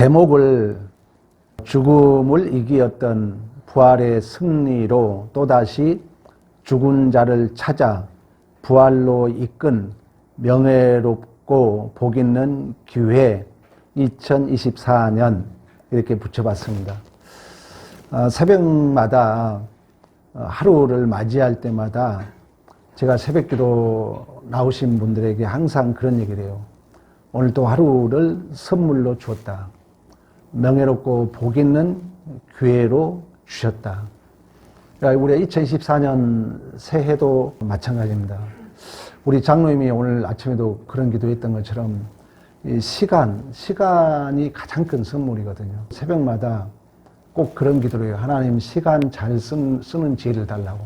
제목을 죽음을 이기었던 부활의 승리로 또다시 죽은 자를 찾아 부활로 이끈 명예롭고 복있는 기회 2024년 이렇게 붙여봤습니다. 새벽마다 하루를 맞이할 때마다 제가 새벽기도 나오신 분들에게 항상 그런 얘기를 해요. 오늘도 하루를 선물로 주었다. 명예롭고 복있는 기회로 주셨다. 그러니까 우리 2024년 새해도 마찬가지입니다. 우리 장로님이 오늘 아침에도 그런 기도했던 것처럼 이 시간이 가장 큰 선물이거든요. 새벽마다 꼭 그런 기도를 해요. 하나님 시간 잘 쓰는 지혜를 달라고.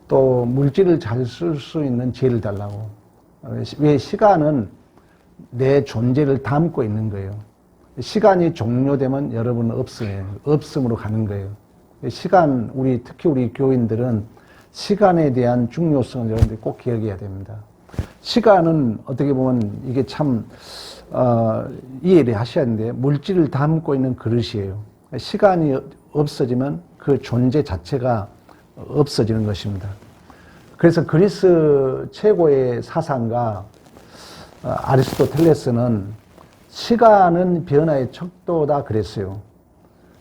또 물질을 잘 쓸 수 있는 지혜를 달라고. 왜 시간은 내 존재를 담고 있는 거예요. 시간이 종료되면 여러분은 없음으로 가는 거예요. 시간, 특히 우리 교인들은 시간에 대한 중요성을 여러분들이 꼭 기억해야 됩니다. 시간은 어떻게 보면 이게 참, 이해를 하셔야 하는데, 물질을 담고 있는 그릇이에요. 시간이 없어지면 그 존재 자체가 없어지는 것입니다. 그래서 그리스 최고의 사상가 아리스토텔레스는 시간은 변화의 척도다 그랬어요.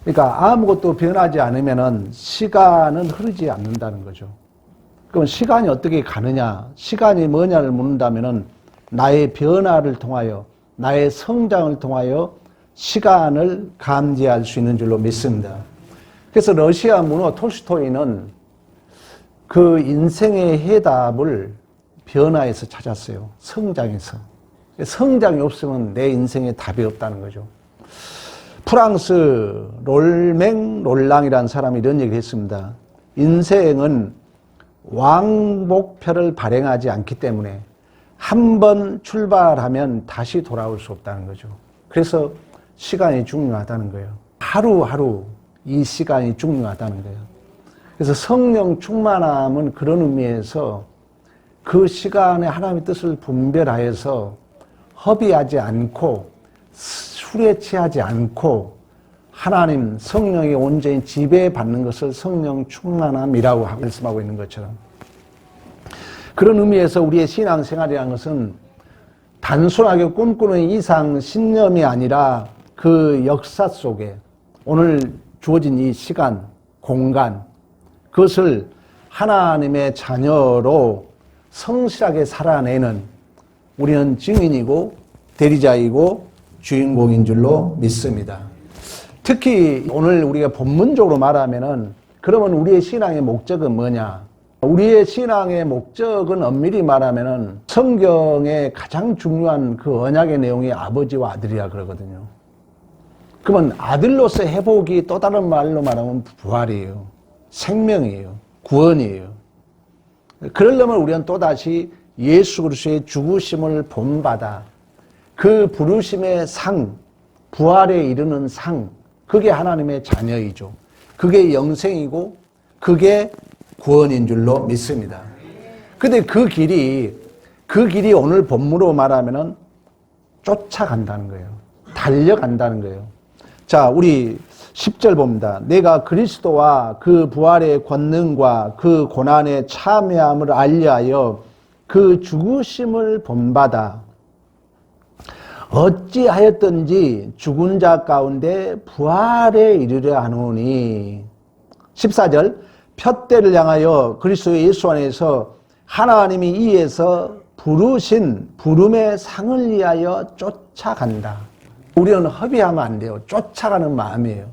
그러니까 아무것도 변하지 않으면은 시간은 흐르지 않는다는 거죠. 그럼 시간이 어떻게 가느냐? 시간이 뭐냐를 묻는다면은 나의 변화를 통하여, 나의 성장을 통하여 시간을 감지할 수 있는 줄로 믿습니다. 그래서 러시아 문호 톨스토이는 그 인생의 해답을 변화에서 찾았어요. 성장에서. 성장이 없으면 내 인생에 답이 없다는 거죠. 프랑스 롤랑이라는 사람이 이런 얘기를 했습니다. 인생은 왕복표를 발행하지 않기 때문에 한 번 출발하면 다시 돌아올 수 없다는 거죠. 그래서 시간이 중요하다는 거예요. 하루하루 이 시간이 중요하다는 거예요. 그래서 성령 충만함은 그런 의미에서 그 시간에 하나님의 뜻을 분별하여서 허비하지 않고 술에 취하지 않고 하나님 성령의 온전히 지배받는 것을 성령 충만함이라고 말씀하고 있는 것처럼, 그런 의미에서 우리의 신앙생활이라는 것은 단순하게 꿈꾸는 이상 신념이 아니라 그 역사 속에 오늘 주어진 이 시간, 공간, 그것을 하나님의 자녀로 성실하게 살아내는 우리는 증인이고 대리자이고 주인공인 줄로 믿습니다. 특히 오늘 우리가 본문적으로 말하면은 그러면 우리의 신앙의 목적은 뭐냐? 우리의 신앙의 목적은 엄밀히 말하면은 성경의 가장 중요한 그 언약의 내용이 아버지와 아들이라 그러거든요. 그러면 아들로서 회복이 또 다른 말로 말하면 부활이에요. 생명이에요. 구원이에요. 그러려면 우리는 또다시 예수 그리스도의 죽으심을 본받아 그 부르심의 상, 부활에 이르는 상, 그게 하나님의 자녀이죠. 그게 영생이고 그게 구원인 줄로 믿습니다. 근데 그 길이 오늘 본문으로 말하면은 쫓아간다는 거예요. 달려간다는 거예요. 자, 우리 10절 봅니다. 내가 그리스도와 그 부활의 권능과 그 고난의 참여함을 알리하여 그 죽으심을 본받아 어찌하였든지 죽은 자 가운데 부활에 이르려 하노니. 14절 푯대를 향하여 그리스도 예수 안에서 하나님이 이에서 부르신 부름의 상을 위하여 쫓아간다. 우리는 허비하면 안 돼요. 쫓아가는 마음이에요.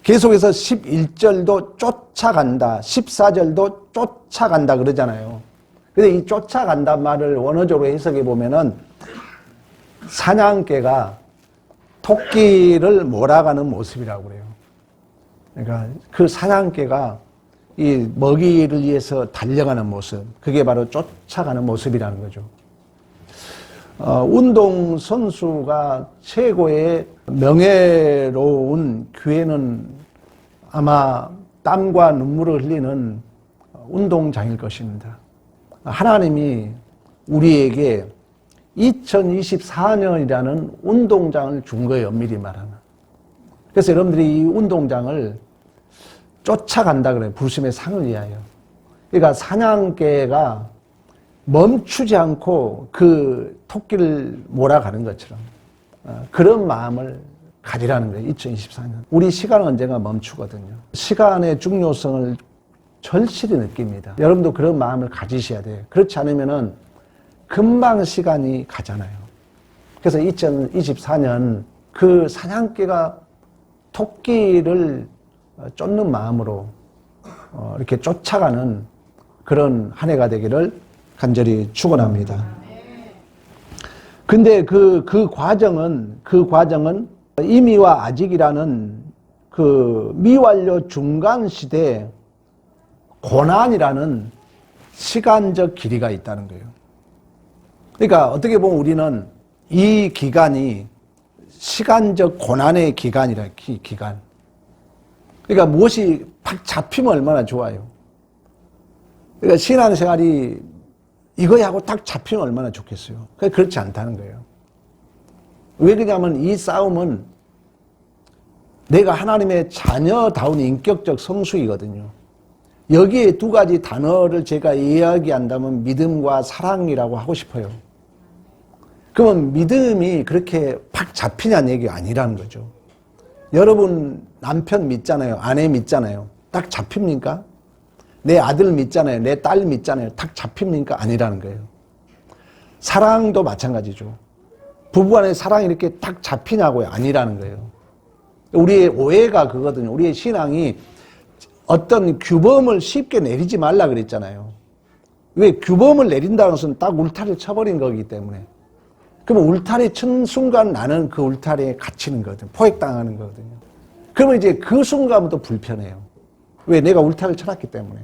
계속해서 11절도 쫓아간다, 14절도 쫓아간다 그러잖아요. 근데 이 쫓아간다 말을 원어적으로 해석해 보면은 사냥개가 토끼를 몰아가는 모습이라고 그래요. 그러니까 그 사냥개가 이 먹이를 위해서 달려가는 모습, 그게 바로 쫓아가는 모습이라는 거죠. 운동선수가 최고의 명예로운 기회는 아마 땀과 눈물을 흘리는 운동장일 것입니다. 하나님이 우리에게 2024년이라는 운동장을 준 거예요, 엄밀히 말하면. 그래서 여러분들이 이 운동장을 쫓아간다 그래요. 부르심의 상을 위하여. 그러니까 사냥개가 멈추지 않고 그 토끼를 몰아가는 것처럼 그런 마음을 가지라는 거예요. 2024년. 우리 시간은 언젠가 멈추거든요. 시간의 중요성을 절실히 느낍니다. 여러분도 그런 마음을 가지셔야 돼요. 그렇지 않으면은 금방 시간이 가잖아요. 그래서 2024년 그 사냥개가 토끼를 쫓는 마음으로 이렇게 쫓아가는 그런 한 해가 되기를 간절히 축원합니다. 근데 그 과정은 이미와 아직이라는 그 미완료 중간 시대에 고난이라는 시간적 길이가 있다는 거예요. 그러니까 어떻게 보면 우리는 이 기간이 시간적 고난의 기간이라 기간. 그러니까 무엇이 팍 잡히면 얼마나 좋아요. 그러니까 신앙생활이 이거하고 딱 잡히면 얼마나 좋겠어요. 그렇지 않다는 거예요. 왜 그러냐면 이 싸움은 내가 하나님의 자녀다운 인격적 성숙이거든요. 여기에 두 가지 단어를 제가 이야기한다면 믿음과 사랑이라고 하고 싶어요. 그러면 믿음이 그렇게 팍 잡히냐는 얘기가 아니라는 거죠. 여러분 남편 믿잖아요. 아내 믿잖아요. 딱 잡힙니까? 내 아들 믿잖아요. 내 딸 믿잖아요. 딱 잡힙니까? 아니라는 거예요. 사랑도 마찬가지죠. 부부간의 사랑이 이렇게 딱 잡히냐고요? 아니라는 거예요. 우리의 오해가 그거거든요. 우리의 신앙이 어떤 규범을 쉽게 내리지 말라 그랬잖아요. 왜? 규범을 내린다는 것은 딱 울타리를 쳐버린 거기 때문에. 그러면 울타리 친 순간 나는 그 울타리에 갇히는 거거든요. 포획당하는 거거든요. 그러면 이제 그 순간부터 불편해요. 왜? 내가 울타리를 쳐놨기 때문에.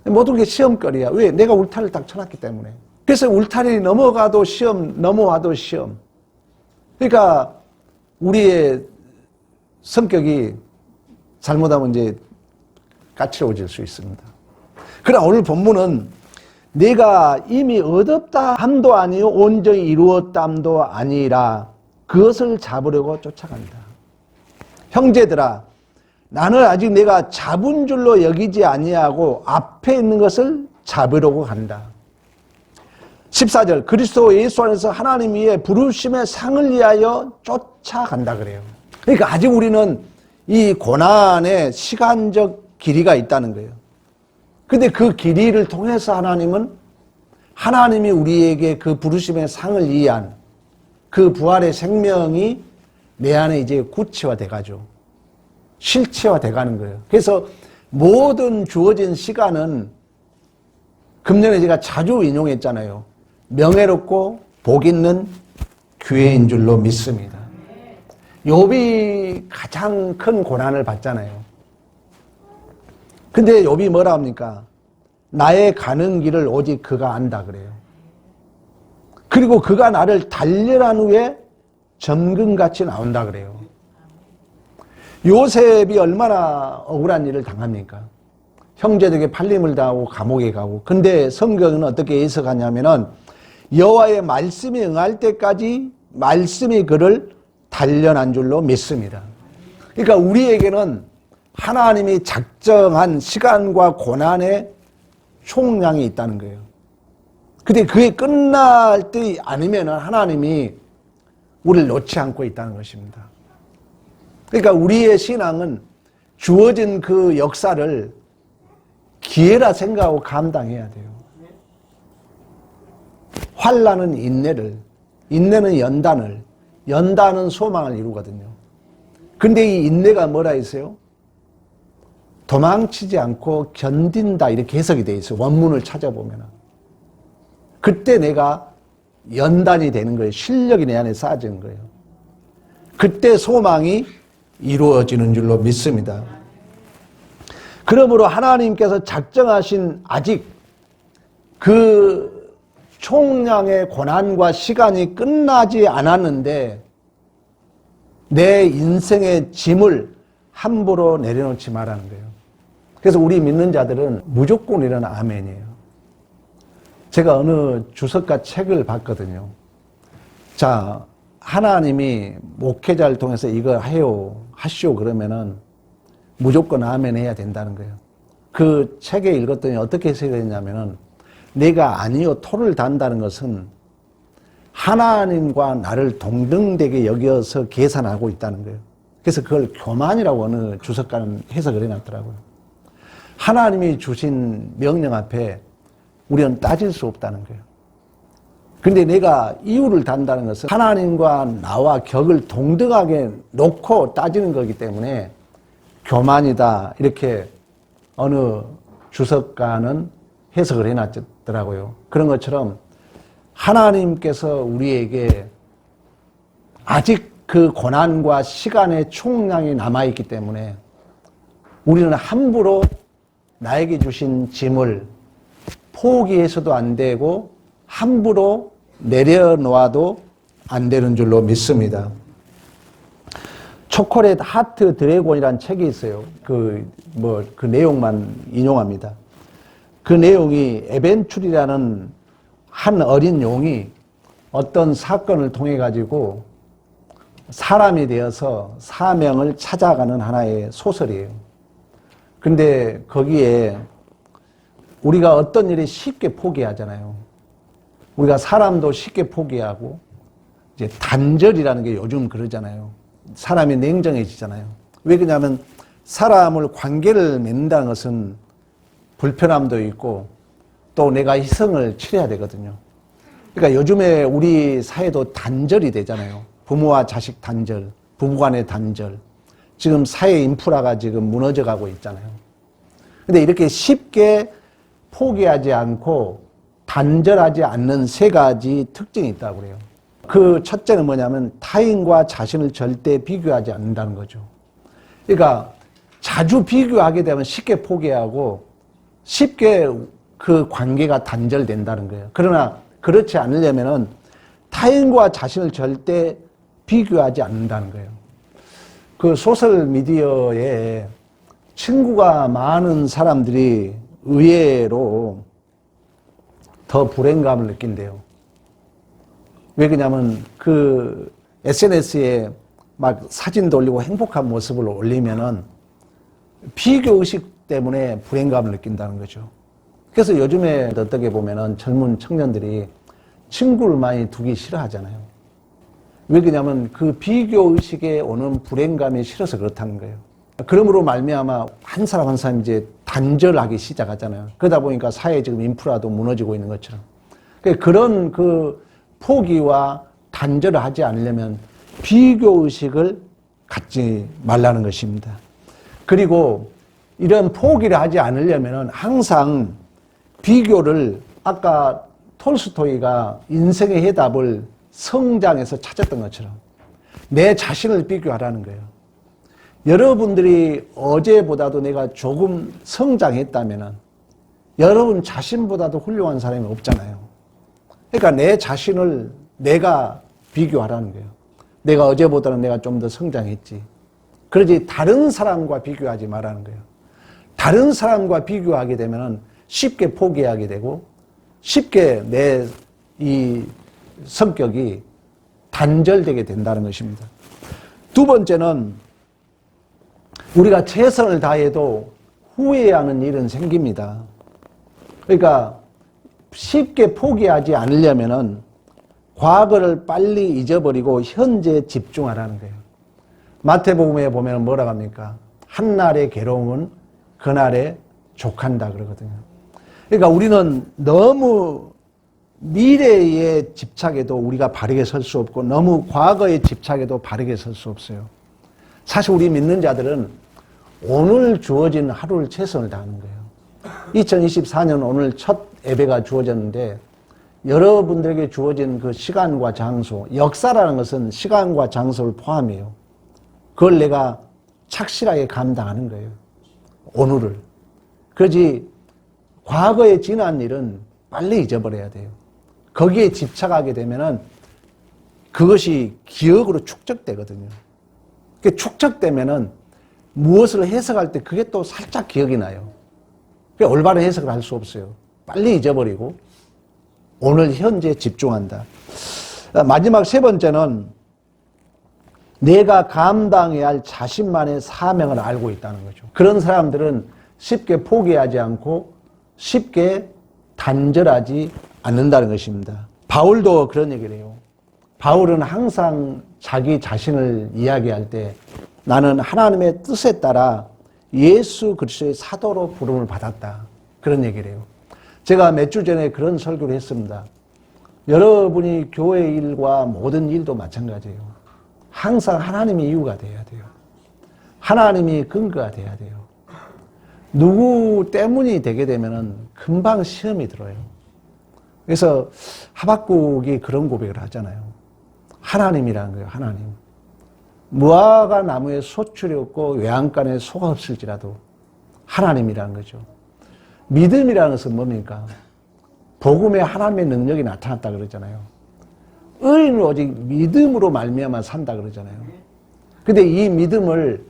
모든 게 시험거리야. 왜? 내가 울타리를 딱 쳐놨기 때문에. 그래서 울타리 넘어가도 시험, 넘어와도 시험. 그러니까 우리의 성격이 잘못하면 이제 까칠해질 수 있습니다. 그러나 오늘 본문은 내가 이미 얻었다 함도 아니요 온전히 이루었담도 아니라 그것을 잡으려고 쫓아간다. 형제들아, 나는 아직 내가 잡은 줄로 여기지 아니하고 앞에 있는 것을 잡으려고 간다. 14절, 그리스도 예수 안에서 하나님 위에 부르심의 상을 위하여 쫓아간다 그래요. 그러니까 아직 우리는 이 고난의 시간적 길이가 있다는 거예요. 근데 그 길이를 통해서 하나님이 우리에게 그 부르심의 상을 위한 그 부활의 생명이 내 안에 이제 구체화돼 가죠. 실체화돼 가는 거예요. 그래서 모든 주어진 시간은 금년에 제가 자주 인용했잖아요. 명예롭고 복 있는 기회인 줄로 믿습니다. 욥이 가장 큰 고난을 받잖아요. 근데 욥이 뭐라 합니까? 나의 가는 길을 오직 그가 안다 그래요. 그리고 그가 나를 단련한 후에 점금같이 나온다 그래요. 요셉이 얼마나 억울한 일을 당합니까? 형제들에게 팔림을 당하고 감옥에 가고. 근데 성경은 어떻게 해석하냐면은 여호와의 말씀이 응할 때까지 말씀이 그를 단련한 줄로 믿습니다. 그러니까 우리에게는 하나님이 작정한 시간과 고난의 총량이 있다는 거예요. 근데 그게 끝날 때 아니면 하나님이 우리를 놓지 않고 있다는 것입니다. 그러니까 우리의 신앙은 주어진 그 역사를 기회라 생각하고 감당해야 돼요. 환난은 인내를, 인내는 연단을, 연단은 소망을 이루거든요. 근데 이 인내가 뭐라 했어요? 도망치지 않고 견딘다 이렇게 해석이 되어 있어요. 원문을 찾아보면. 그때 내가 연단이 되는 거예요. 실력이 내 안에 쌓여지는 거예요. 그때 소망이 이루어지는 줄로 믿습니다. 그러므로 하나님께서 작정하신 아직 그 총량의 고난과 시간이 끝나지 않았는데 내 인생의 짐을 함부로 내려놓지 말라는 거예요. 그래서 우리 믿는 자들은 무조건이라는 아멘이에요. 제가 어느 주석가 책을 봤거든요. 자, 하나님이 목회자를 통해서 이거 해요, 하시오 그러면은 무조건 아멘 해야 된다는 거예요. 그 책에 읽었더니 어떻게 해석했냐면은 내가 아니요 토를 단다는 것은 하나님과 나를 동등되게 여겨서 계산하고 있다는 거예요. 그래서 그걸 교만이라고 어느 주석가는 해석을 해놨더라고요. 하나님이 주신 명령 앞에 우리는 따질 수 없다는 거예요. 근데 내가 이유를 단다는 것은 하나님과 나와 격을 동등하게 놓고 따지는 거기 때문에 교만이다 이렇게 어느 주석가는 해석을 해놨더라고요. 그런 것처럼 하나님께서 우리에게 아직 그 고난과 시간의 총량이 남아있기 때문에 우리는 함부로 나에게 주신 짐을 포기해서도 안 되고 함부로 내려놓아도 안 되는 줄로 믿습니다. 초콜릿 하트 드래곤이라는 책이 있어요. 그 내용만 인용합니다. 그 내용이 에벤출이라는 한 어린 용이 어떤 사건을 통해 가지고 사람이 되어서 사명을 찾아가는 하나의 소설이에요. 근데 거기에 우리가 어떤 일이 쉽게 포기하잖아요. 우리가 사람도 쉽게 포기하고 이제 단절이라는 게 요즘 그러잖아요. 사람이 냉정해지잖아요. 왜 그러냐면 사람을 관계를 맺는다는 것은 불편함도 있고 또 내가 희생을 치러야 되거든요. 그러니까 요즘에 우리 사회도 단절이 되잖아요. 부모와 자식 단절, 부부간의 단절. 지금 사회 인프라가 지금 무너져 가고 있잖아요. 근데 이렇게 쉽게 포기하지 않고 단절하지 않는 세 가지 특징이 있다고 그래요. 그 첫째는 뭐냐면 타인과 자신을 절대 비교하지 않는다는 거죠. 그러니까 자주 비교하게 되면 쉽게 포기하고 쉽게 그 관계가 단절된다는 거예요. 그러나 그렇지 않으려면은 타인과 자신을 절대 비교하지 않는다는 거예요. 그 소셜 미디어에 친구가 많은 사람들이 의외로 더 불행감을 느낀대요. 왜 그러냐면 그 SNS에 막 사진도 올리고 행복한 모습을 올리면은 비교의식 때문에 불행감을 느낀다는 거죠. 그래서 요즘에 어떻게 보면은 젊은 청년들이 친구를 많이 두기 싫어하잖아요. 왜 그러냐면 그 비교의식에 오는 불행감이 싫어서 그렇다는 거예요. 그러므로 말미암아 한 사람 한 사람 이제 단절하기 시작하잖아요. 그러다 보니까 사회 지금 인프라도 무너지고 있는 것처럼. 그런 그 포기와 단절을 하지 않으려면 비교의식을 갖지 말라는 것입니다. 그리고 이런 포기를 하지 않으려면 항상 비교를 아까 톨스토이가 인생의 해답을 성장에서 찾았던 것처럼 내 자신을 비교하라는 거예요. 여러분들이 어제보다도 내가 조금 성장했다면 여러분 자신보다도 훌륭한 사람이 없잖아요. 그러니까 내 자신을 내가 비교하라는 거예요. 내가 어제보다는 내가 좀 더 성장했지. 그러지 다른 사람과 비교하지 말라는 거예요. 다른 사람과 비교하게 되면 쉽게 포기하게 되고 쉽게 내 이 성격이 단절되게 된다는 것입니다. 두 번째는 우리가 최선을 다해도 후회하는 일은 생깁니다. 그러니까 쉽게 포기하지 않으려면은 과거를 빨리 잊어버리고 현재에 집중하라는 거예요. 마태복음에 보면 뭐라고 합니까? 한날의 괴로움은 그날에 족한다 그러거든요. 그러니까 우리는 너무 미래에 집착해도 우리가 바르게 설 수 없고 너무 과거에 집착해도 바르게 설 수 없어요. 사실 우리 믿는 자들은 오늘 주어진 하루를 최선을 다하는 거예요. 2024년 오늘 첫 예배가 주어졌는데 여러분들에게 주어진 그 시간과 장소, 역사라는 것은 시간과 장소를 포함해요. 그걸 내가 착실하게 감당하는 거예요. 오늘을. 그러지 과거에 지난 일은 빨리 잊어버려야 돼요. 거기에 집착하게 되면은 그것이 기억으로 축적되거든요. 그 축적되면은 무엇을 해석할 때 그게 또 살짝 기억이 나요. 올바른 해석을 할 수 없어요. 빨리 잊어버리고 오늘 현재에 집중한다. 마지막 세 번째는 내가 감당해야 할 자신만의 사명을 알고 있다는 거죠. 그런 사람들은 쉽게 포기하지 않고 쉽게 단절하지 않는다는 것입니다. 바울도 그런 얘기를 해요. 바울은 항상 자기 자신을 이야기할 때 나는 하나님의 뜻에 따라 예수 그리스도의 사도로 부름을 받았다. 그런 얘기를 해요. 제가 몇 주 전에 그런 설교를 했습니다. 여러분이 교회 일과 모든 일도 마찬가지예요. 항상 하나님이 이유가 돼야 돼요. 하나님이 근거가 돼야 돼요. 누구 때문이 되게 되면은 금방 시험이 들어요. 그래서 하박국이 그런 고백을 하잖아요. 하나님이라는 거예요. 하나님. 무화과 나무에 소출이 없고 외양간에 소가 없을지라도 하나님이라는 거죠. 믿음이라는 것은 뭡니까? 복음에 하나님의 능력이 나타났다 그러잖아요. 의인은 오직 믿음으로 말미암아 산다 그러잖아요. 근데 이 믿음을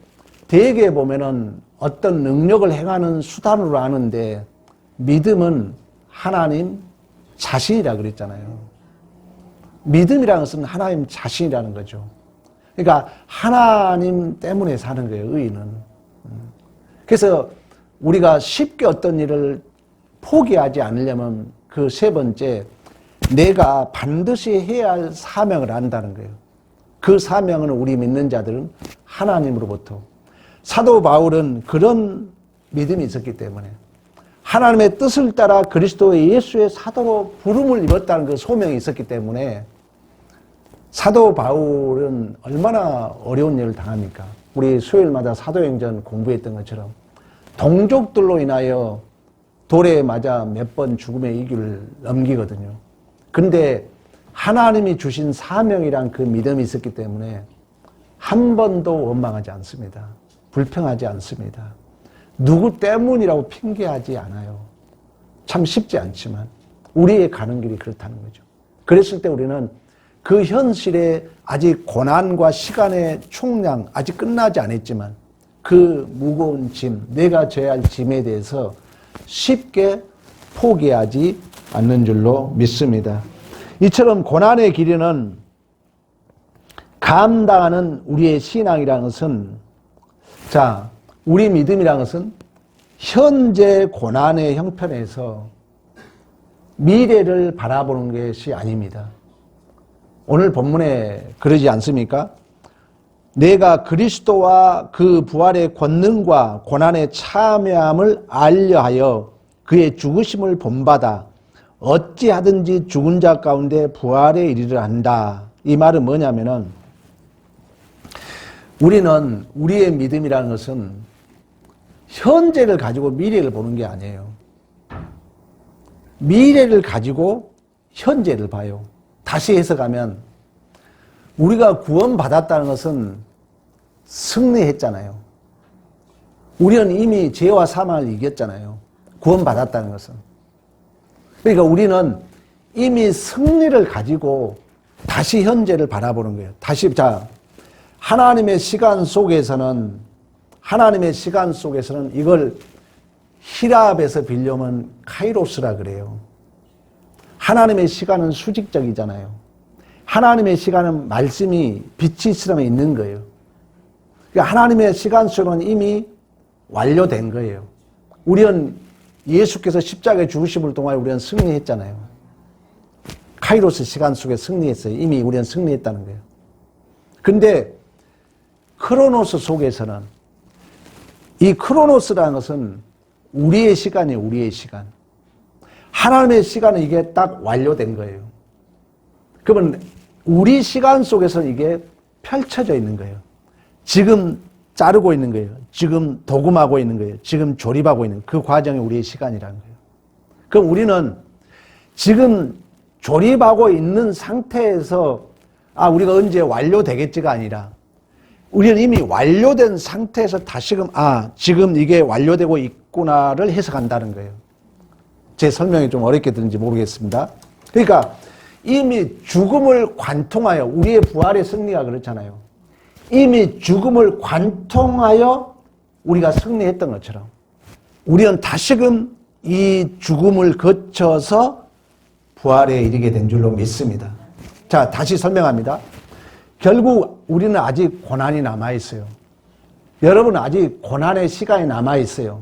대개 보면은 어떤 능력을 행하는 수단으로 아는데 믿음은 하나님 자신이라 그랬잖아요. 믿음이라는 것은 하나님 자신이라는 거죠. 그러니까 하나님 때문에 사는 거예요, 의인은. 그래서 우리가 쉽게 어떤 일을 포기하지 않으려면 그 세 번째, 내가 반드시 해야 할 사명을 안다는 거예요. 그 사명은 우리 믿는 자들은 하나님으로부터. 사도 바울은 그런 믿음이 있었기 때문에 하나님의 뜻을 따라 그리스도의 예수의 사도로 부름을 입었다는 그 소명이 있었기 때문에 사도 바울은 얼마나 어려운 일을 당합니까? 우리 수요일마다 사도행전 공부했던 것처럼 동족들로 인하여 돌에 맞아 몇 번 죽음의 이길을 넘기거든요. 근데 하나님이 주신 사명이란 그 믿음이 있었기 때문에 한 번도 원망하지 않습니다. 불평하지 않습니다. 누구 때문이라고 핑계하지 않아요. 참 쉽지 않지만 우리의 가는 길이 그렇다는 거죠. 그랬을 때 우리는 그 현실에 아직 고난과 시간의 총량 아직 끝나지 않았지만 그 무거운 짐, 내가 져야 할 짐에 대해서 쉽게 포기하지 않는 줄로 믿습니다. 이처럼 고난의 길이는 감당하는 우리의 신앙이라는 것은, 자, 우리 믿음이라는 것은 현재 고난의 형편에서 미래를 바라보는 것이 아닙니다. 오늘 본문에 그러지 않습니까? 내가 그리스도와 그 부활의 권능과 고난의 참여함을 알려하여 그의 죽으심을 본받아 어찌하든지 죽은 자 가운데 부활에 이르려 한다. 이 말은 뭐냐면은 우리는 우리의 믿음이라는 것은 현재를 가지고 미래를 보는 게 아니에요. 미래를 가지고 현재를 봐요. 다시 해석하면 우리가 구원받았다는 것은 승리했잖아요. 우리는 이미 죄와 사망을 이겼잖아요. 구원받았다는 것은. 그러니까 우리는 이미 승리를 가지고 다시 현재를 바라보는 거예요. 다시, 자, 하나님의 시간 속에서는 이걸 히랍에서 빌려면 카이로스라 그래요. 하나님의 시간은 수직적이잖아요. 하나님의 시간은 말씀이 빛이처럼 있는 거예요. 그러니까 하나님의 시간 속은 이미 완료된 거예요. 우리는 예수께서 십자가에 죽으심을 통하여 우리는 승리했잖아요. 카이로스 시간 속에 승리했어요. 이미 우리는 승리했다는 거예요. 근데 크로노스 속에서는 이 크로노스라는 것은 우리의 시간이에요. 우리의 시간. 하나님의 시간은 이게 딱 완료된 거예요. 그러면 우리 시간 속에서는 이게 펼쳐져 있는 거예요. 지금 자르고 있는 거예요. 지금 도금하고 있는 거예요. 지금 조립하고 있는 그 과정이 우리의 시간이라는 거예요. 그럼 우리는 지금 조립하고 있는 상태에서 우리가 언제 완료되겠지가 아니라 우리는 이미 완료된 상태에서 다시금 지금 이게 완료되고 있구나를 해석한다는 거예요. 제 설명이 좀 어렵게 들은지 모르겠습니다. 그러니까 이미 죽음을 관통하여 우리의 부활의 승리가 그렇잖아요. 이미 죽음을 관통하여 우리가 승리했던 것처럼 우리는 다시금 이 죽음을 거쳐서 부활에 이르게 된 줄로 믿습니다. 자, 다시 설명합니다. 결국 우리는 아직 고난이 남아있어요. 여러분은 아직 고난의 시간이 남아있어요.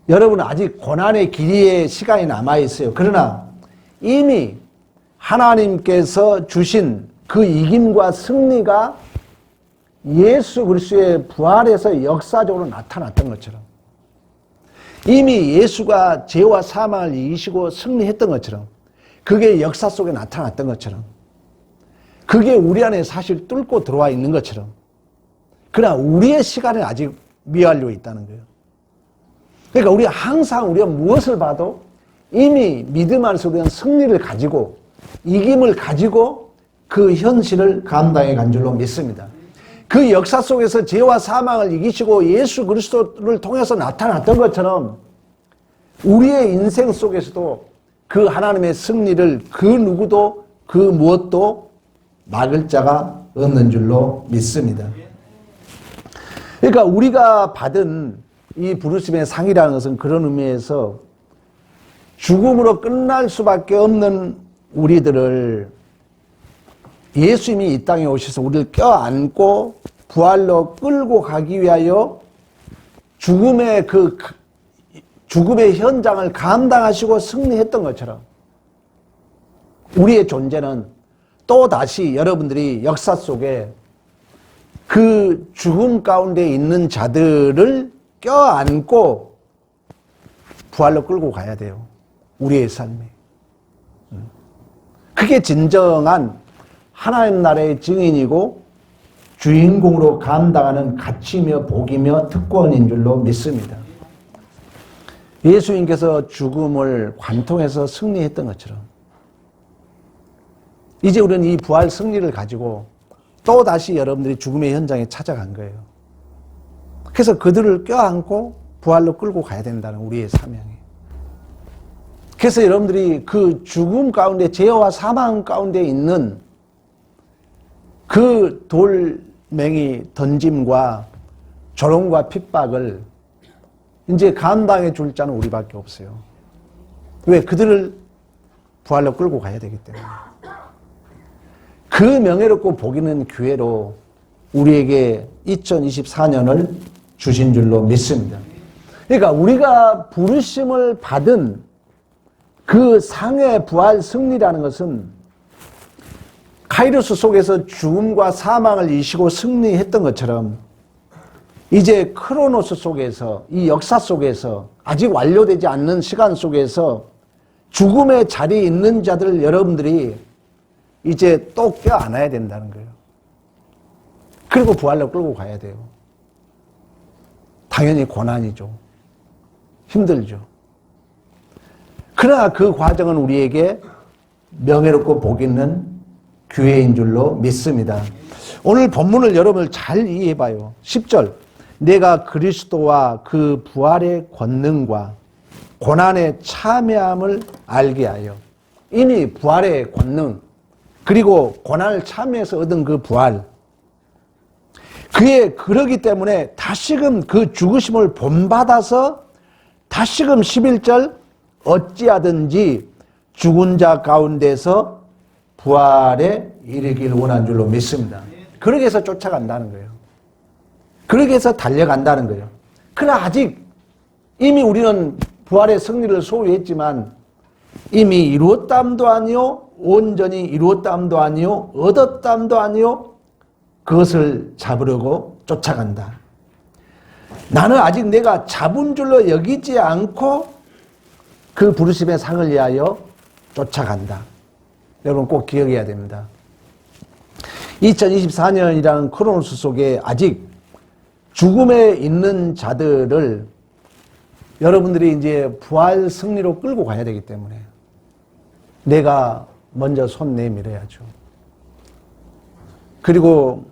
여러분은 아직 고난의 길이의 시간이 남아있어요. 그러나 이미 하나님께서 주신 그 이김과 승리가 예수 그리스도의 부활에서 역사적으로 나타났던 것처럼, 이미 예수가 죄와 사망을 이기시고 승리했던 것처럼, 그게 역사 속에 나타났던 것처럼, 그게 우리 안에 사실 뚫고 들어와 있는 것처럼, 그러나 우리의 시간은 아직 미완료 있다는 거예요. 그러니까 우리가 항상 우리가 무엇을 봐도 이미 믿음 안에서 우리는 승리를 가지고 이김을 가지고 그 현실을 감당해 간 줄로 믿습니다. 그 역사 속에서 죄와 사망을 이기시고 예수 그리스도를 통해서 나타났던 것처럼 우리의 인생 속에서도 그 하나님의 승리를 그 누구도 그 무엇도 막을 자가 없는 줄로 믿습니다. 그러니까 우리가 받은 이 부르심의 상이라는 것은 그런 의미에서 죽음으로 끝날 수밖에 없는 우리들을 예수님이 이 땅에 오셔서 우리를 껴안고 부활로 끌고 가기 위하여 죽음의 현장을 감당하시고 승리했던 것처럼 우리의 존재는 또 다시 여러분들이 역사 속에 그 죽음 가운데 있는 자들을 껴안고 부활로 끌고 가야 돼요. 우리의 삶이. 그게 진정한 하나님 나라의 증인이고 주인공으로 감당하는 가치며 복이며 특권인 줄로 믿습니다. 예수님께서 죽음을 관통해서 승리했던 것처럼 이제 우리는 이 부활 승리를 가지고 또 다시 여러분들이 죽음의 현장에 찾아간 거예요. 그래서 그들을 껴안고 부활로 끌고 가야 된다는 우리의 사명이에요. 그래서 여러분들이 그 죽음 가운데 죄와 사망 가운데 있는 그 돌멩이 던짐과 조롱과 핍박을 이제 감당해 줄 자는 우리밖에 없어요. 왜? 그들을 부활로 끌고 가야 되기 때문에. 그 명예롭고 복 있는 기회로 우리에게 2024년을 주신 줄로 믿습니다. 그러니까 우리가 부르심을 받은 그 상의 부활 승리라는 것은 카이로스 속에서 죽음과 사망을 이기시고 승리했던 것처럼 이제 크로노스 속에서 이 역사 속에서 아직 완료되지 않는 시간 속에서 죽음의 자리에 있는 자들을 여러분들이 이제 또 껴안아야 된다는 거예요. 그리고 부활로 끌고 가야 돼요. 당연히 고난이죠. 힘들죠. 그러나 그 과정은 우리에게 명예롭고 복 있는 기회인 줄로 믿습니다. 오늘 본문을 여러분 잘 이해해봐요. 10절 내가 그리스도와 그 부활의 권능과 고난의 참여함을 알게 하여 이미 부활의 권능 그리고 고난을 참여해서 얻은 그 부활 그러기 때문에 다시금 그 죽으심을 본받아서 다시금 11절 어찌하든지 죽은 자 가운데서 부활에 이르길 원한 줄로 믿습니다. 그러기 위해서 쫓아간다는 거예요. 그러기 위해서 달려간다는 거예요. 그러나 아직 이미 우리는 부활의 승리를 소유했지만 이미 이루었담도 아니요 온전히 이루었담도 아니요 얻었담도 아니요 그것을 잡으려고 쫓아간다. 나는 아직 내가 잡은 줄로 여기지 않고 그 부르심의 상을 위하여 쫓아간다. 여러분 꼭 기억해야 됩니다. 2024년이라는 크로노스 속에 아직 죽음에 있는 자들을 여러분들이 이제 부활 승리로 끌고 가야 되기 때문에 내가 먼저 손 내밀어야죠. 그리고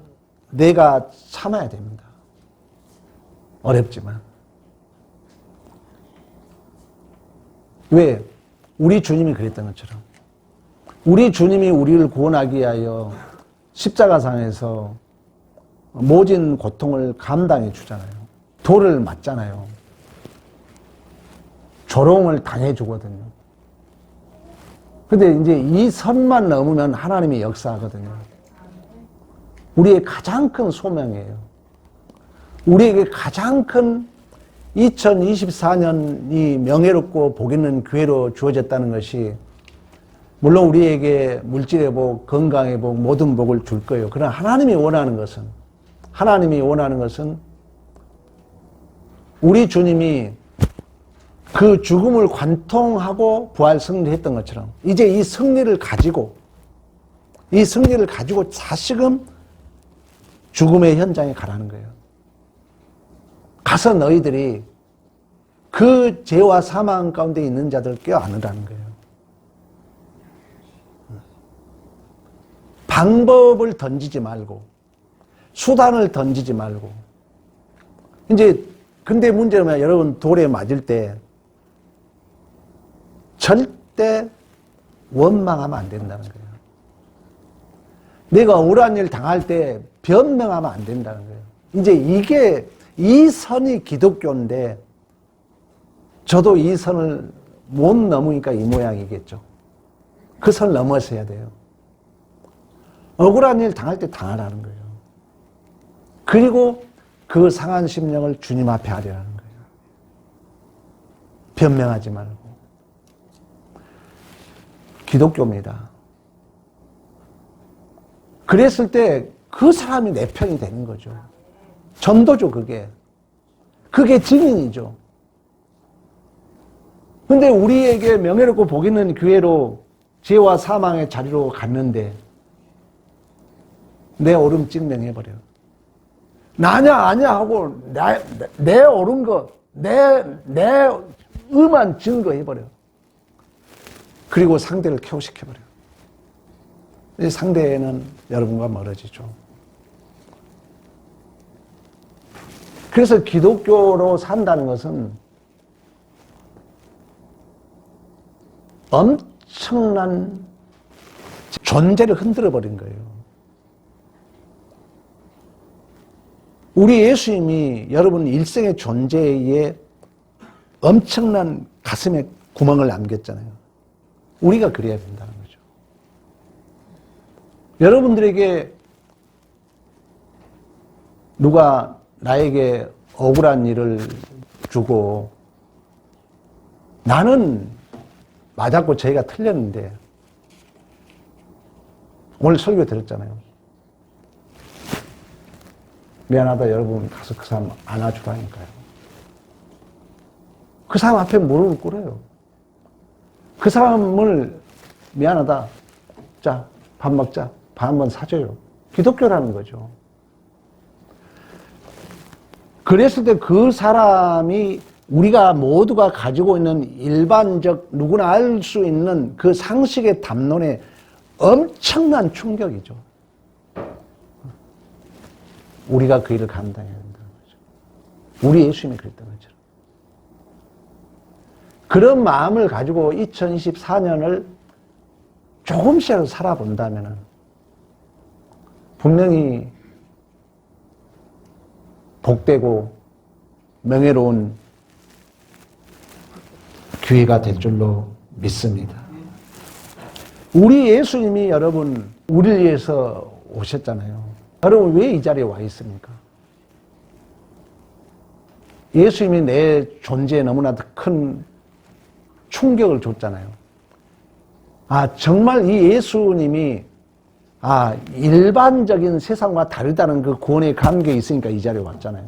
내가 참아야 됩니다. 어렵지만. 왜? 우리 주님이 그랬던 것처럼 우리 주님이 우리를 구원하기 위하여 십자가상에서 모진 고통을 감당해 주잖아요. 돌을 맞잖아요. 조롱을 당해 주거든요. 근데 이제 이 선만 넘으면 하나님이 역사하거든요. 우리의 가장 큰 소명이에요. 우리에게 가장 큰 2024년이 명예롭고 복 있는 기회로 주어졌다는 것이, 물론 우리에게 물질의 복, 건강의 복, 모든 복을 줄 거예요. 그러나 하나님이 원하는 것은 우리 주님이 그 죽음을 관통하고 부활 승리했던 것처럼 이제 이 승리를 가지고 다시금 죽음의 현장에 가라는 거예요. 가서 너희들이 그 죄와 사망 가운데 있는 자들 껴안으라는 거예요. 방법을 던지지 말고, 수단을 던지지 말고. 근데 문제는 여러분, 돌에 맞을 때 절대 원망하면 안 된다는 거예요. 내가 억울한 일 당할 때 변명하면 안 된다는 거예요. 이제 이 선이 기독교인데, 저도 이 선을 못 넘으니까 이 모양이겠죠. 그 선을 넘어서야 돼요. 억울한 일 당할 때 당하라는 거예요. 그리고 그 상한 심령을 주님 앞에 하려는 거예요. 변명하지 말고. 기독교입니다. 그랬을 때 그 사람이 내 편이 되는 거죠. 전도죠, 그게. 그게 증인이죠. 근데 우리에게 명예롭고 복 있는 기회로 죄와 사망의 자리로 갔는데 내 옳음 증명해버려요. 나냐 아냐 하고 내 옳은 거, 내 의만 증거해버려요. 그리고 상대를 쾌호시켜버려요. 이 상대는 여러분과 멀어지죠. 그래서 기독교로 산다는 것은 엄청난 존재를 흔들어버린 거예요. 우리 예수님이 여러분 일생의 존재에 엄청난 가슴에 구멍을 남겼잖아요. 우리가 그래야 된다는 거죠. 여러분들에게 누가 나에게 억울한 일을 주고 나는 맞았고 저희가 틀렸는데, 오늘 설교 들었잖아요. 미안하다 여러분 가서 그 사람 안아주라니까요. 그 사람 앞에 무릎을 꿇어요. 그 사람을 미안하다, 자 밥 먹자, 밥 한번 사줘요. 기독교라는 거죠. 그랬을 때 그 사람이 우리가 모두가 가지고 있는 일반적 누구나 알 수 있는 그 상식의 담론에 엄청난 충격이죠. 우리가 그 일을 감당해야 된다는 거죠. 우리 예수님이 그랬던 것처럼. 그런 마음을 가지고 2024년을 조금씩이라도 살아본다면 분명히 복되고 명예로운 기회가 될 줄로 믿습니다. 우리 예수님이 여러분 우리를 위해서 오셨잖아요. 여러분 왜 이 자리에 와 있습니까? 예수님이 내 존재에 너무나 큰 충격을 줬잖아요. 정말 이 예수님이 일반적인 세상과 다르다는 그 구원의 감격이 있으니까 이 자리에 왔잖아요.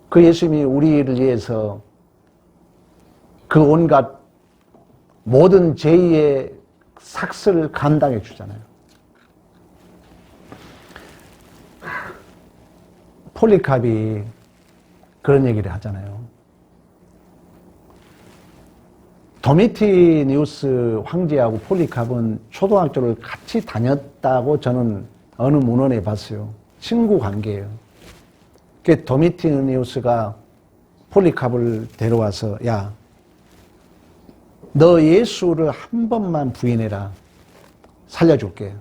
그 예수님이 우리를 위해서 그 온갖 모든 죄의 삭스를 감당해 주잖아요. 폴리캅이 그런 얘기를 하잖아요. 도미티니우스 황제하고 폴리캅은 초등학교를 같이 다녔다고 저는 어느 문헌에 봤어요. 친구 관계예요. 그 도미티니우스가 폴리캅을 데려와서 야, 너 예수를 한 번만 부인해라. 살려줄게.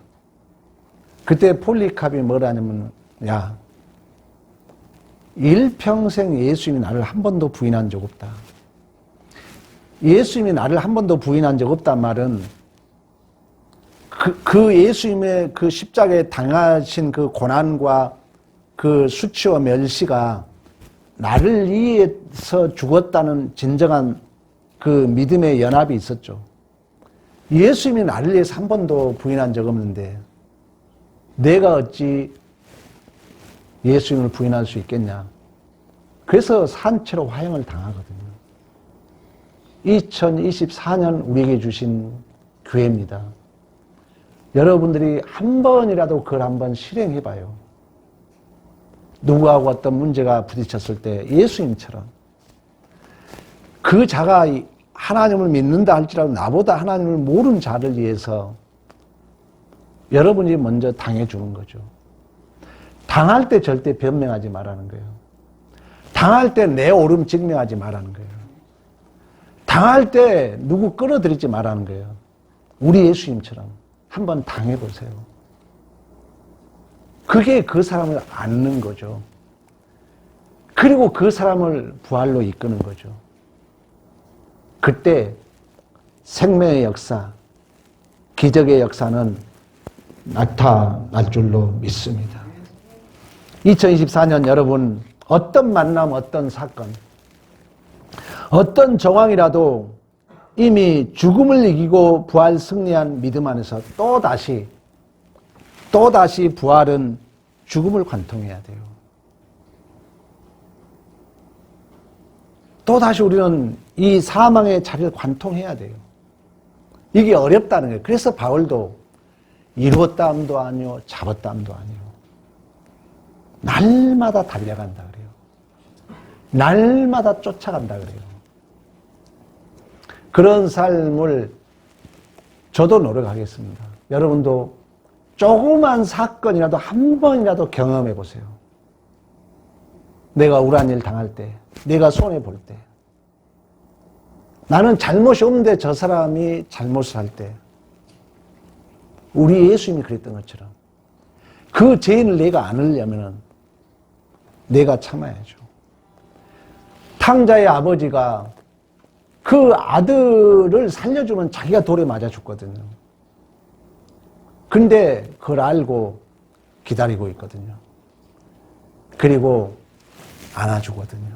그때 폴리캅이 뭐라냐면 야, 일평생 예수님이 나를 한 번도 부인한 적 없다. 예수님이 나를 한 번도 부인한 적 없단 말은 그 예수님의 그 십자가에 당하신 그 고난과 그 수치와 멸시가 나를 위해서 죽었다는 진정한 그 믿음의 연합이 있었죠. 예수님이 나를 위해서 한 번도 부인한 적 없는데 내가 어찌 예수님을 부인할 수 있겠냐. 그래서 산채로 화형을 당하거든요. 2024년 우리에게 주신 기회입니다. 여러분들이 한 번이라도 그걸 한번 실행해봐요. 누구하고 어떤 문제가 부딪혔을 때 예수님처럼 그 자가 하나님을 믿는다 할지라도 나보다 하나님을 모르는 자를 위해서 여러분이 먼저 당해주는 거죠. 당할 때 절대 변명하지 말라는 거예요. 당할 때 내 옳음 증명하지 말라는 거예요. 당할 때 누구 끌어들이지 말라는 거예요. 우리 예수님처럼 한번 당해보세요. 그게 그 사람을 안는 거죠. 그리고 그 사람을 부활로 이끄는 거죠. 그때 생명의 역사, 기적의 역사는 나타날 줄로 믿습니다. 2024년 여러분, 어떤 만남, 어떤 사건, 어떤 정황이라도 이미 죽음을 이기고 부활 승리한 믿음 안에서 또다시 부활은 죽음을 관통해야 돼요. 또다시 우리는 이 사망의 자리를 관통해야 돼요. 이게 어렵다는 거예요. 그래서 바울도 이루었다함도 아니요, 잡았다함도 아니요. 날마다 달려간다 그래요. 날마다 쫓아간다 그래요. 그런 삶을 저도 노력하겠습니다. 여러분도 조그만 사건이라도 한 번이라도 경험해 보세요. 내가 우울한 일 당할 때, 내가 손해볼 때, 나는 잘못이 없는데 저 사람이 잘못을 할 때, 우리 예수님이 그랬던 것처럼 그 죄인을 내가 안으려면 내가 참아야죠. 탕자의 아버지가 그 아들을 살려주면 자기가 돌에 맞아 죽거든요. 근데 그걸 알고 기다리고 있거든요. 그리고 안아주거든요.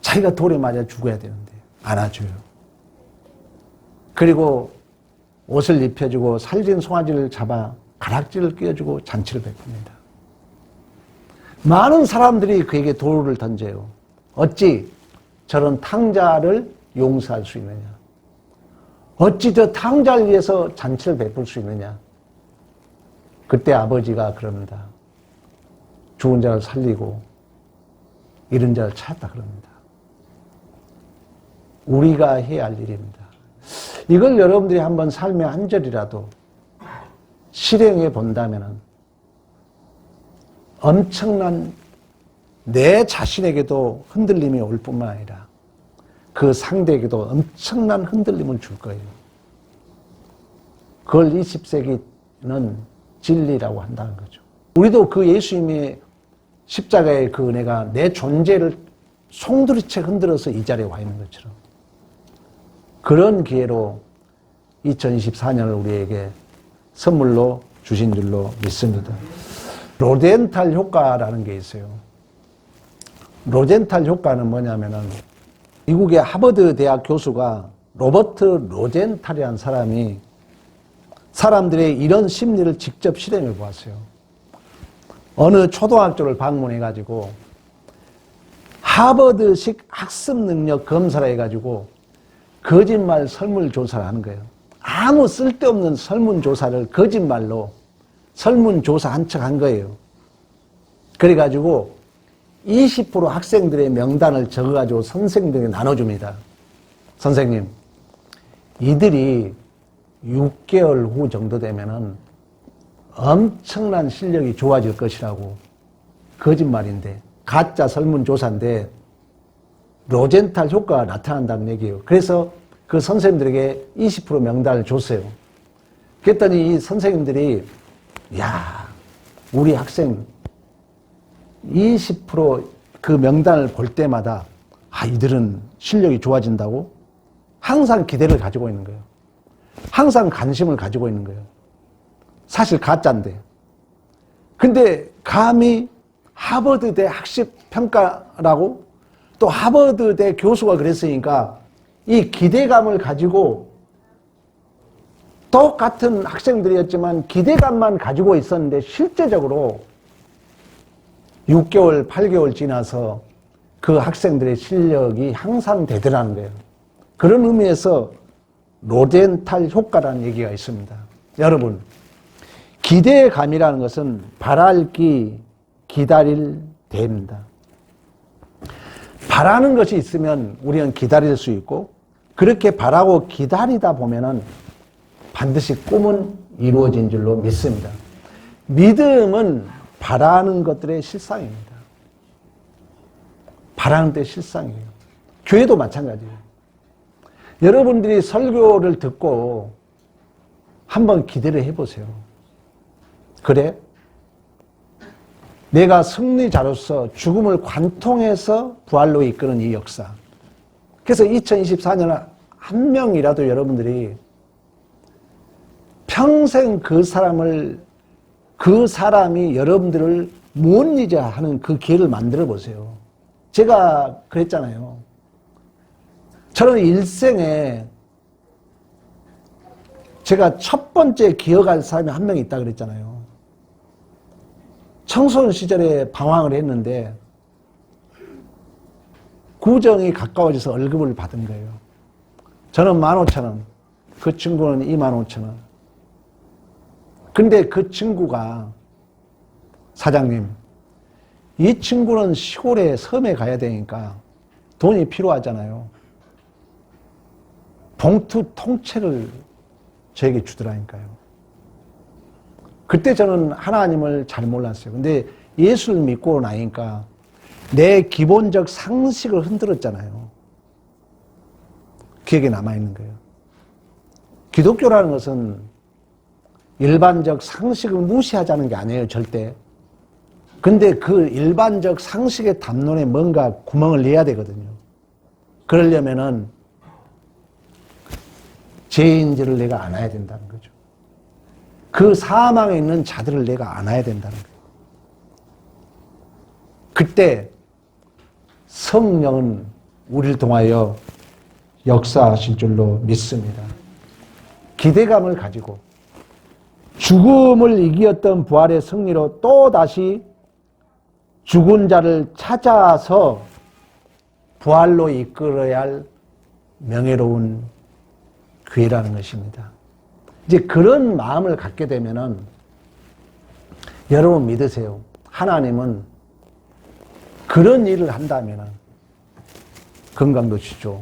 자기가 돌에 맞아 죽어야 되는데 안아줘요. 그리고 옷을 입혀주고 살진 송아지를 잡아 가락지를 끼워주고 잔치를 베풉니다. 많은 사람들이 그에게 돌을 던져요. 어찌 저런 탕자를 용서할 수 있느냐? 어찌 저 탕자를 위해서 잔치를 베풀 수 있느냐? 그때 아버지가 그럽니다. 죽은 자를 살리고 잃은 자를 찾았다 그럽니다. 우리가 해야 할 일입니다. 이걸 여러분들이 한번 삶의 한 절이라도 실행해 본다면 엄청난 내 자신에게도 흔들림이 올 뿐만 아니라 그 상대에게도 엄청난 흔들림을 줄 거예요. 그걸 20세기는 진리라고 한다는 거죠. 우리도 그 예수님의 십자가의 그 은혜가 내 존재를 송두리째 흔들어서 이 자리에 와 있는 것처럼 그런 기회로 2024년을 우리에게 선물로 주신 줄로 믿습니다. 로젠탈 효과라는 게 있어요. 로젠탈 효과는 뭐냐면은 미국의 하버드 대학 교수가 로버트 로젠탈이라는 사람이 사람들의 이런 심리를 직접 실험해 보았어요. 어느 초등학교를 방문해가지고 하버드식 학습 능력 검사를 해가지고 거짓말 설문조사를 하는 거예요. 아무 쓸데없는 설문조사를 거짓말로 설문조사한 척 한 거예요. 그래가지고 20% 학생들의 명단을 적어가지고 선생님들에게 나눠줍니다. 선생님, 이들이 6개월 후 정도 되면은 엄청난 실력이 좋아질 것이라고 거짓말인데 가짜 설문조사인데 로젠탈 효과가 나타난다는 얘기예요. 그래서 그 선생님들에게 20% 명단을 줬어요. 그랬더니 이 선생님들이 야, 우리 학생 20% 그 명단을 볼 때마다 아, 이들은 실력이 좋아진다고 항상 기대를 가지고 있는 거예요. 항상 관심을 가지고 있는 거예요. 사실 가짜인데. 근데 감히 하버드대 학습평가라고 또 하버드대 교수가 그랬으니까 이 기대감을 가지고 똑같은 학생들이었지만 기대감만 가지고 있었는데 실제적으로 6개월, 8개월 지나서 그 학생들의 실력이 향상되더라는 거예요. 그런 의미에서 로젠탈 효과라는 얘기가 있습니다. 여러분, 기대감이라는 것은 바랄기, 기다릴 대입니다. 바라는 것이 있으면 우리는 기다릴 수 있고 그렇게 바라고 기다리다 보면은 반드시 꿈은 이루어진 줄로 믿습니다. 믿음은 바라는 것들의 실상입니다. 바라는 데 실상이에요. 교회도 마찬가지예요. 여러분들이 설교를 듣고 한번 기대를 해보세요. 그래? 내가 승리자로서 죽음을 관통해서 부활로 이끄는 이 역사. 그래서 2024년에 한 명이라도 여러분들이 평생 그 사람이 여러분들을 못 잊어 하는 그 기회를 만들어 보세요. 제가 그랬잖아요. 저는 일생에 제가 첫 번째 기억할 사람이 한 명 있다 그랬잖아요. 청소년 시절에 방황을 했는데 구정이 가까워져서 월급을 받은 거예요. 저는 15,000원, 그 친구는 25,000원. 근데 그 친구가 사장님, 이 친구는 시골에 섬에 가야 되니까 돈이 필요하잖아요. 봉투 통째를 저에게 주더라니까요. 그때 저는 하나님을 잘 몰랐어요. 근데 예수를 믿고 나니까 내 기본적 상식을 흔들었잖아요. 기억에 남아있는 거예요. 기독교라는 것은 일반적 상식을 무시하자는 게 아니에요, 절대. 근데 그 일반적 상식의 담론에 뭔가 구멍을 내야 되거든요. 그러려면은 죄인들을 내가 안아야 된다는 거죠. 그 사망에 있는 자들을 내가 안아야 된다는 거예요. 그때 성령은 우리를 통하여 역사하실 줄로 믿습니다. 기대감을 가지고 죽음을 이기었던 부활의 승리로 또다시 죽은 자를 찾아서 부활로 이끌어야 할 명예로운 교회라는 것입니다. 이제 그런 마음을 갖게 되면은 여러분 믿으세요. 하나님은 그런 일을 한다면은 건강도 주죠.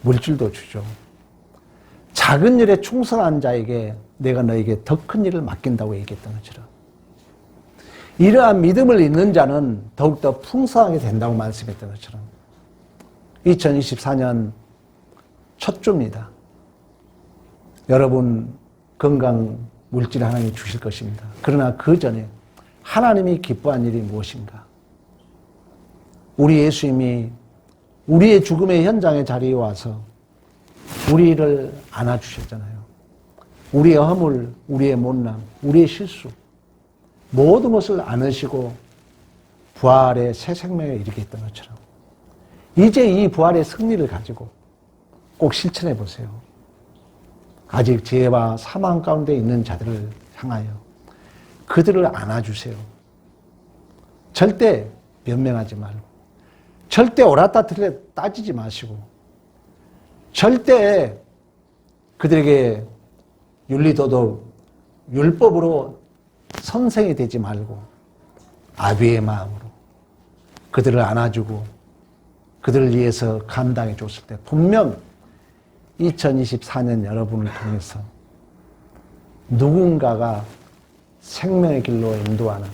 물질도 주죠. 작은 일에 충성한 자에게 내가 너에게 더 큰 일을 맡긴다고 얘기했던 것처럼 이러한 믿음을 있는 자는 더욱더 풍성하게 된다고 말씀했던 것처럼 2024년 첫 주입니다. 여러분 건강 물질 하나님이 주실 것입니다. 그러나 그 전에 하나님이 기뻐한 일이 무엇인가? 우리 예수님이 우리의 죽음의 현장의 자리에 와서 우리를 안아주셨잖아요. 우리의 허물, 우리의 못남, 우리의 실수 모든 것을 안으시고 부활의 새 생명에 이르게 했던 것처럼 이제 이 부활의 승리를 가지고 꼭 실천해 보세요. 아직 죄와 사망 가운데 있는 자들을 향하여 그들을 안아주세요. 절대 변명하지 말고 절대 옳았다 틀렸다 따지지 마시고 절대 그들에게 윤리도덕, 율법으로 선생이 되지 말고 아비의 마음으로 그들을 안아주고 그들을 위해서 감당해 줬을 때 분명 2024년 여러분을 통해서 누군가가 생명의 길로 인도하는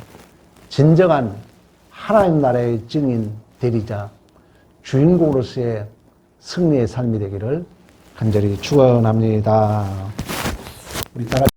진정한 하나님 나라의 증인 대리자 주인공으로서의 승리의 삶이 되기를 간절히 축원합니다. 우리 다 같이